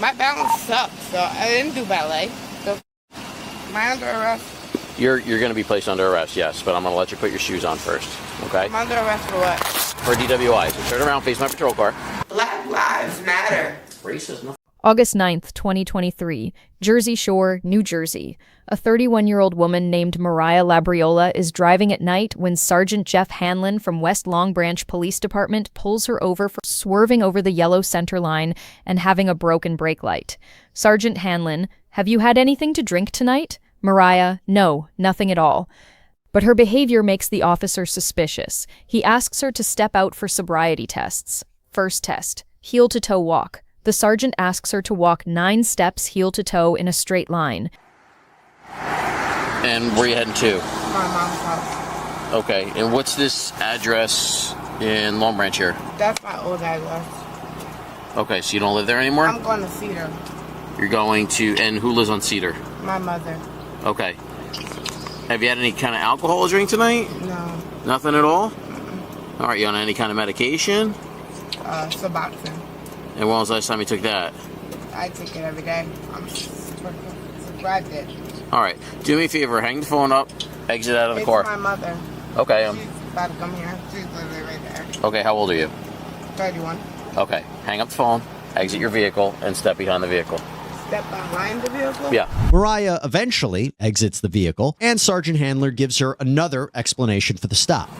My balance sucks, so I didn't do ballet. So, am I under arrest? You're going to be placed under arrest, yes, but I'm going to let you put your shoes on first, okay? I'm under arrest for what? For DWI. So turn around, face my patrol car. Black lives matter. Racism. August 9th, 2023, Jersey Shore, New Jersey. A 31-year-old woman named Mariah Labriola is driving at night when Sergeant Jeff Hanlin from West Long Branch Police Department pulls her over for swerving over the yellow center line and having a broken brake light. Sergeant Hanlin, have you had anything to drink tonight? Mariah, no, nothing at all. But her behavior makes the officer suspicious. He asks her to step out for sobriety tests. First test, heel-to-toe walk. The sergeant asks her to walk 9 steps heel-to-toe in a straight line. And where are you heading to? My mom's house. Okay, and what's this address in Long Branch here? That's my old address. Okay, so you don't live there anymore? I'm going to Cedar. You're going to, and who lives on Cedar? My mother. Okay. Have you had any kind of alcohol to drink tonight? No. Nothing at all? All right, you on any kind of medication? Suboxone. And when was the last time you took that? I take it every day. I'm subscribed it. All right, do me a favor, hang the phone up, exit out of the car. It's my mother. Okay. She's about to come here. She's literally right there. Okay, how old are you? 31. Okay, hang up the phone, exit your vehicle, and step behind the vehicle. Step behind the vehicle? Yeah. Mariah eventually exits the vehicle, and Sergeant Handler gives her another explanation for the stop.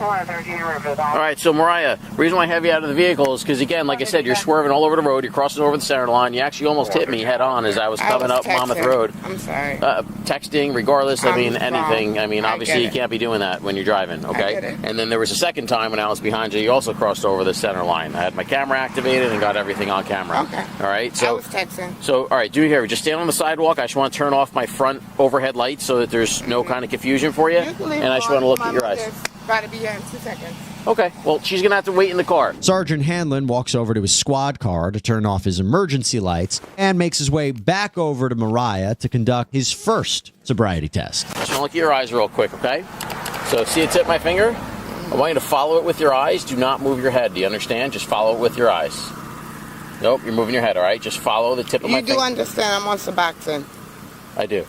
All right, so Mariah, the reason why I have you out of the vehicle is because, again, like I said, you're swerving all over the road. You're crossing over the center line. You actually almost hit me head on as I was coming up Monmouth Road. I'm sorry. Texting, regardless, I mean, anything. I mean, I obviously, you can't be doing that when you're driving, okay? I get it. And then there was a second time when I was behind you. You also crossed over the center line. I had my camera activated and got everything on camera. Okay. All right, I so was texting. all right, do me here. Just stand on the sidewalk. I just want to turn off my front overhead lights so that there's no kind of confusion for you. You can leave And I just want to look at your eyes. About to be here in 2 seconds. Okay, well, she's going to have to wait in the car. Sergeant Hanlon walks over to his squad car to turn off his emergency lights and makes his way back over to Mariah to conduct his first sobriety test. Just want to look at your eyes real quick, okay? So see the tip of my finger? I want you to follow it with your eyes. Do not move your head. Do you understand? Just follow it with your eyes. Nope, you're moving your head, all right? Just follow the tip of my finger. You do understand I'm on Suboxone. I do.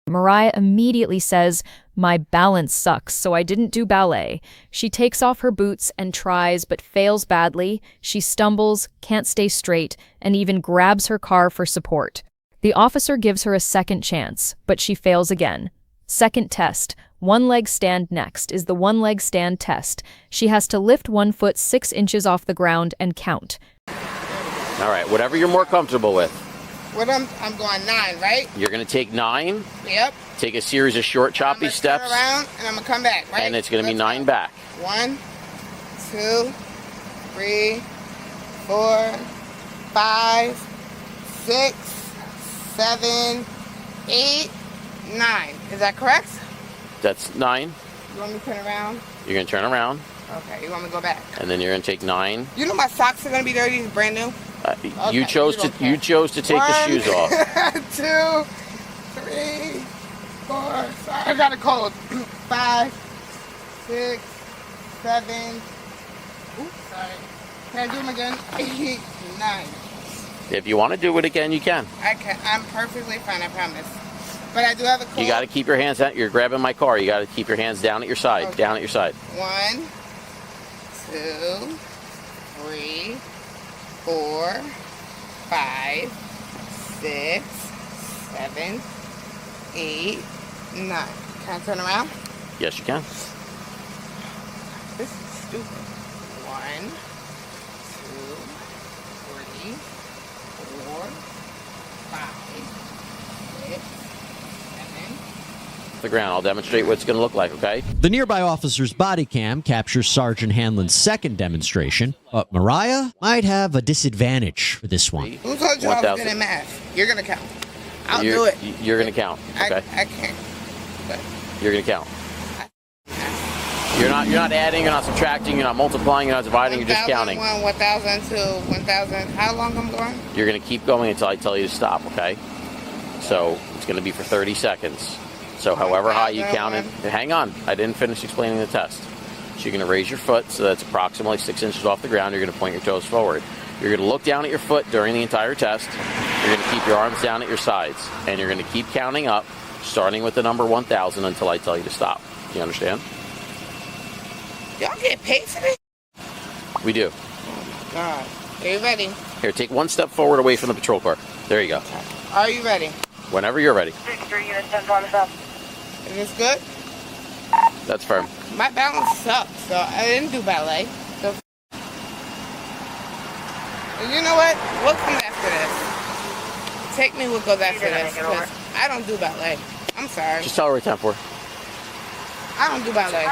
Mariah immediately says, "My balance sucks, so I didn't do ballet." She takes off her boots and tries, but fails badly. She stumbles, can't stay straight, and even grabs her car for support. The officer gives her a second chance, but she fails again. Second test. One leg stand next is the one leg stand test. She has to lift 1 foot 6 inches off the ground and count. All right, whatever you're more comfortable with. What I'm going 9, right? You're going to take 9. Yep. Take a series of short, choppy steps. Turn around and I'm gonna come back, right? And it's going to be 9 back. 1, 2, 3, 4, 5, 6, 7, 8, 9. Is that correct? That's 9. You want me to turn around? You're going to turn around. Okay, you want me to go back? And then you're going to take 9. You know my socks are gonna be dirty. These brand new. Okay, you chose to take the shoes off. 2, 3, 4. Sorry, I got a cold. 5, 6, 7. Oops, sorry. Can I do them again? 8, 9. If you want to do it again, you can. I can. I'm perfectly fine. I promise. But I do have a cold. You got to keep your hands out. You're grabbing my car. You got to keep your hands down at your side. Okay. Down at your side. 1, 2, 3, 4, 5, 6, 7, 8, 9. Can I turn around? Yes, you can. This is stupid. 1, 2, 3, 4, 5, 6, 7. The ground. I'll demonstrate what it's going to look like, okay? The nearby officer's body cam captures Sergeant Hanlon's second demonstration, but Mariah might have a disadvantage for this one. Who told you I was good at math? You're going to count. I'll do it. You're going to count, okay? I can't. But You're going to count. You're not adding, you're not subtracting, you're not multiplying, you're not dividing, you're just counting. 1,002, 1,000. How long I'm going? You're going to keep going until I tell you to stop, okay? So it's going to be for 30 seconds. So however high you count it, hang on, I didn't finish explaining the test. So you're going to raise your foot so that's approximately 6 inches off the ground. You're going to point your toes forward. You're going to look down at your foot during the entire test. You're going to keep your arms down at your sides. And you're going to keep counting up, starting with the number 1,000 until I tell you to stop. You understand? Y'all get paid for this? We do. Oh my God. Are you ready? Here, take one step forward away from the patrol car. There you go. Are you ready? Whenever you're ready. 63 units 10 on the south. Is this good? That's firm. My balance sucks, so I didn't do ballet. So, and you know what? What comes after this? Take me what goes after this, because I don't do ballet. I'm sorry. Just tell her what time for. I don't do ballet.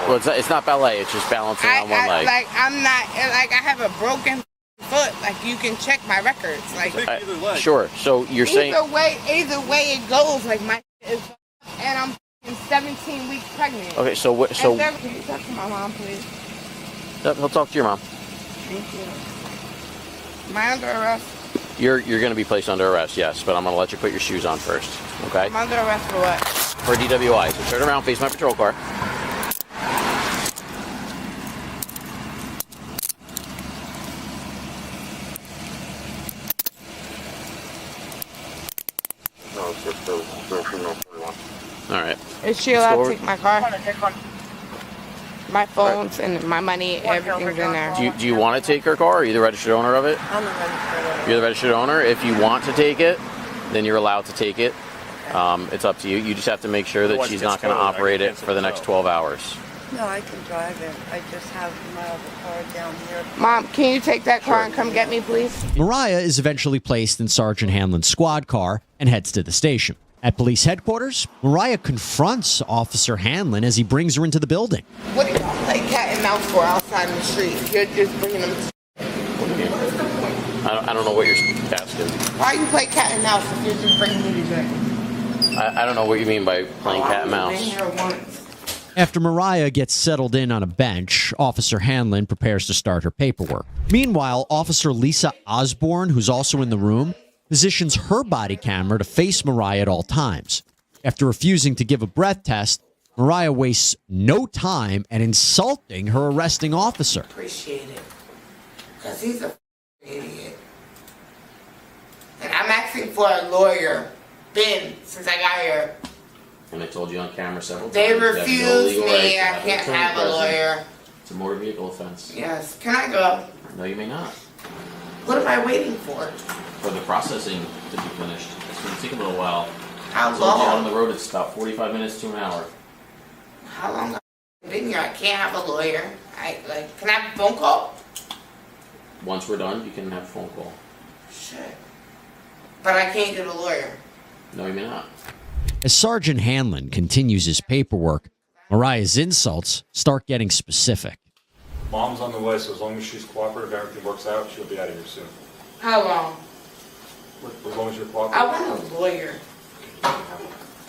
Well, it's not ballet. It's just balancing on one leg. Like, I'm not, like, I have a broken foot. Like, you can check my records. Like, Sure. So you're saying... Either way it goes, like, my is, and I'm 17 weeks pregnant. Okay, so what? So Can you talk to my mom, please? we'll talk to your mom. Thank you. Am I under arrest? You're going to be placed under arrest, yes, but I'm going to let you put your shoes on first. Okay? I'm under arrest for what? For DWI. So turn around, face my patrol car. All right. Is she allowed Forward. to take my car? My phones and my money, everything's in there. Do you want to take her car? Are you the registered owner of it? I'm the registered. You're the registered owner. If you want to take it, then you're allowed to take it. It's up to you. You just have to make sure that she's not going to operate it for the next 12 hours. No, I can drive it. I just have my other car down here. Mom, can you take that car and come get me, please? Mariah is eventually placed in Sergeant Hanlin's squad car and heads to the station. At police headquarters, Mariah confronts Officer Hanlin as he brings her into the building. What do y'all play cat and mouse for outside in the street? You're just bringing them. I don't know what you're asking. Why you play cat and mouse if you're just bringing me today? I don't know what you mean by playing cat and mouse. Been here once. After Mariah gets settled in on a bench, Officer Hanlin prepares to start her paperwork. Meanwhile, Officer Lisa Osborne, who's also in the room, positions her body camera to face Mariah at all times. After refusing to give a breath test, Mariah wastes no time at insulting her arresting officer. Appreciate it. Because he's a idiot. And I'm asking for a lawyer. Been since I got here. And I told you on camera several times. They refused me. I can't have a lawyer. It's a motor vehicle offense. Yes. Can I go? No, you may not. What am I waiting for? For the processing to be finished. It's going to take a little while. How I told you on long? the road it's about 45 minutes to an hour. How long have I been here? I can't have a lawyer. Can I have a phone call? Once we're done, you can have a phone call. Shit. But I can't get a lawyer. No, you may not. As Sergeant Hanlin continues his paperwork, Mariah's insults start getting specific. Mom's on the way, so as long as she's cooperative, everything works out, she'll be out of here soon. How long? As long as you're I cooperative. want a lawyer.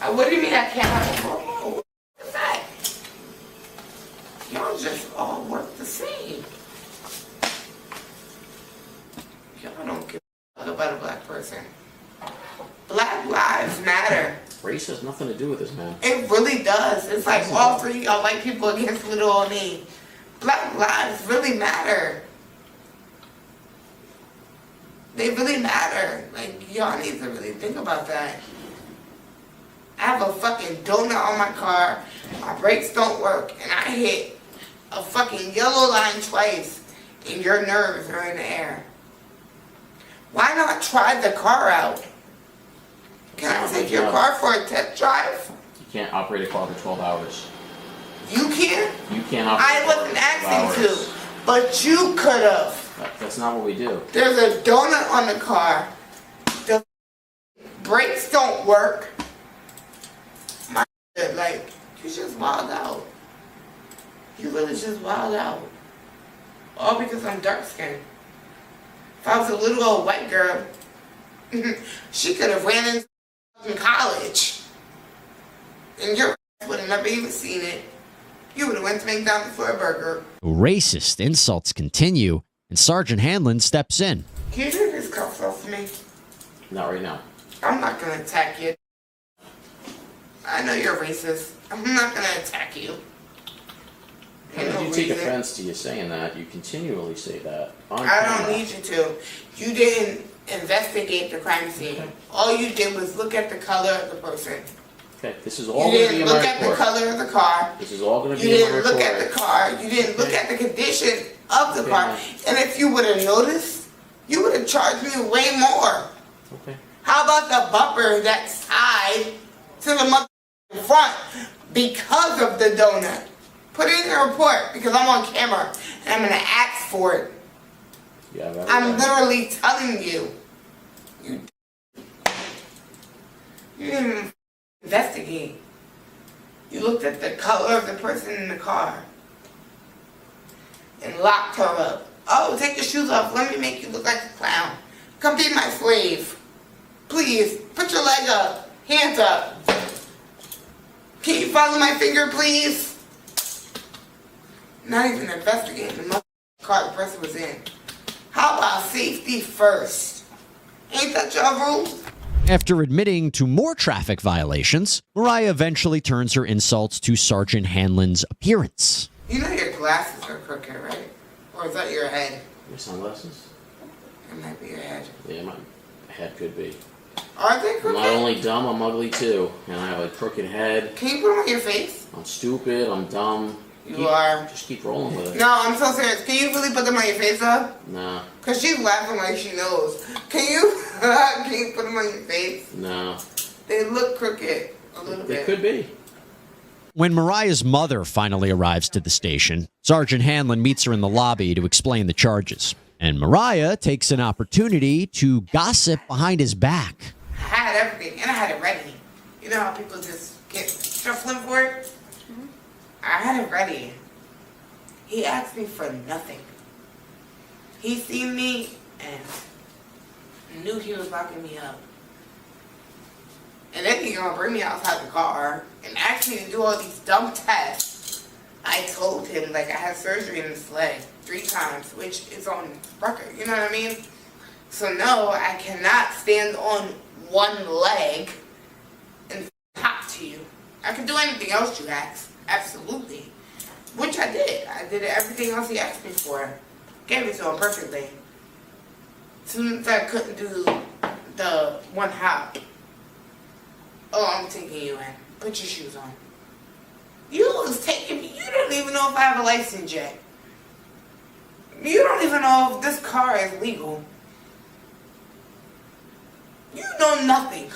What do you mean I can't have a lawyer? What is that? Y'all just all work the same. Y'all don't give a fuck about a black person. Black lives matter. Race has nothing to do with this, man. It really does. It's like all three are white people against little old me. Black lives really matter. They really matter. Like, y'all need to really think about that. I have a fucking donut on my car. My brakes don't work. And I hit a fucking yellow line twice. And your nerves are in the air. Why not try the car out? Can I take your car for a test drive? You can't operate a car for 12 hours. You can? You can't operate I a car wasn't for 12 asking hours. to, but you could have. That's not what we do. There's a donut on the car. The brakes don't work. My like, you just wild out. You really just wild out. All because I'm dark skinned. If I was a little old white girl, she could have ran into college. And your would have never even seen it. You would have went to McDonald's for a burger. Racist insults continue, and Sergeant Hanlin steps in. Can you take his cuffs off me? Not right now. I'm not gonna attack you. I know you're racist. I'm not gonna attack you. I do take offense to you saying that. You continually say that. I don't need you to. You didn't investigate the crime scene. Okay. All you did was look at the color of the person. Okay, this is You all going to be didn't in look my at the report. color of the car. This is all going to You be in my didn't look report. at the car. You didn't look at the condition of the car. And if you would have noticed, you would have charged me way more. Okay. How about the bumper that tied to the mother front because of the donut? Put it in your report because I'm on camera and I'm going to ask for it. Yeah, I'm literally telling you. You didn't even investigate. You looked at the color of the person in the car and locked her up. Oh, take your shoes off. Let me make you look like a clown. Come be my slave. Please, put your leg up. Hands up. Can you follow my finger, please? Not even investigating the car the person was in. How about safety first? Ain't that your rules? After admitting to more traffic violations, Mariah eventually turns her insults to Sergeant Hanlin's appearance. You know your glasses are crooked, right? Or is that your head? Your sunglasses? It might be your head. Yeah, my head could be. Are they I'm crooked? not only dumb, I'm ugly too. And I have a crooked head. Can you put them on your face? I'm stupid, I'm dumb. You are. Just keep rolling with it. No, I'm so serious. Can you really put them on your face, though? Nah. Because she's laughing like she knows. Can you put them on your face? No. They look crooked a little They bit. could be. When Mariah's mother finally arrives to the station, Sergeant Hanlin meets her in the lobby to explain the charges. And Mariah takes an opportunity to gossip behind his back. I had everything, and I had it ready. You know how people just get shuffling for it? I had it ready. He asked me for nothing. He seen me and knew he was locking me up. And then he gonna bring me outside the car and ask me to do all these dumb tests. I told him like I had surgery in this leg 3 times, which is on record, you know what I mean? So no, I cannot stand on one leg and talk to you. I can do anything else you ask, absolutely. Which I did. I did everything else he asked me for. Gave it to him perfectly. Soon as I couldn't do the one hop. Oh, I'm taking you in. Put your shoes on. You was taking me. You don't even know if I have a license yet. You don't even know if this car is legal. You know nothing.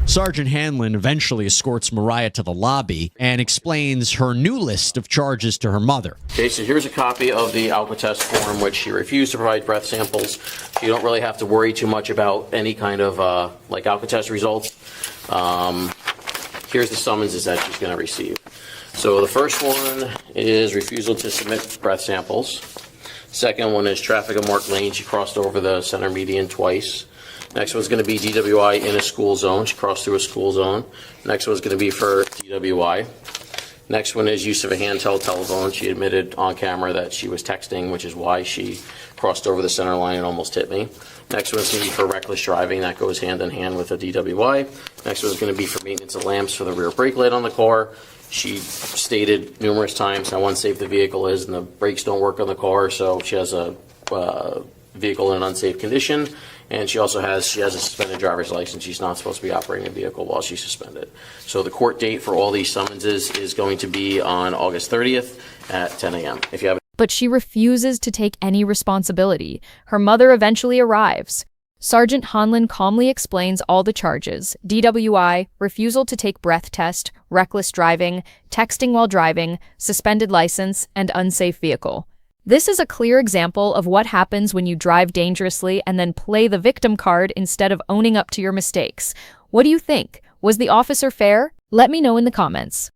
Sergeant Hanlin eventually escorts Mariah to the lobby and explains her new list of charges to her mother. Okay, so here's a copy of the Alcatraz form, which she refused to provide breath samples. You don't really have to worry too much about any kind of like Alcatraz results. Here's the summonses that she's going to receive. So the first one is refusal to submit breath samples. Second one is traffic on marked lane. She crossed over the center median twice. Next one's going to be DWI in a school zone. She crossed through a school zone. Next one's going to be for DWI. Next one is use of a handheld telephone. She admitted on camera that she was texting, which is why she crossed over the center line and almost hit me. Next one's going to be for reckless driving. That goes hand in hand with a DWI. Next one's going to be for maintenance of lamps for the rear brake light on the car. She stated numerous times how unsafe the vehicle is and the brakes don't work on the car, so she has a vehicle in an unsafe condition. And she also has a suspended driver's license. She's not supposed to be operating a vehicle while she's suspended. So the court date for all these summonses is going to be on August 30th at 10 a.m. If you have But she refuses to take any responsibility. Her mother eventually arrives. Sergeant Hanlin calmly explains all the charges: DWI, refusal to take breath test, reckless driving, texting while driving, suspended license, and unsafe vehicle. This is a clear example of what happens when you drive dangerously and then play the victim card instead of owning up to your mistakes. What do you think? Was the officer fair? Let me know in the comments.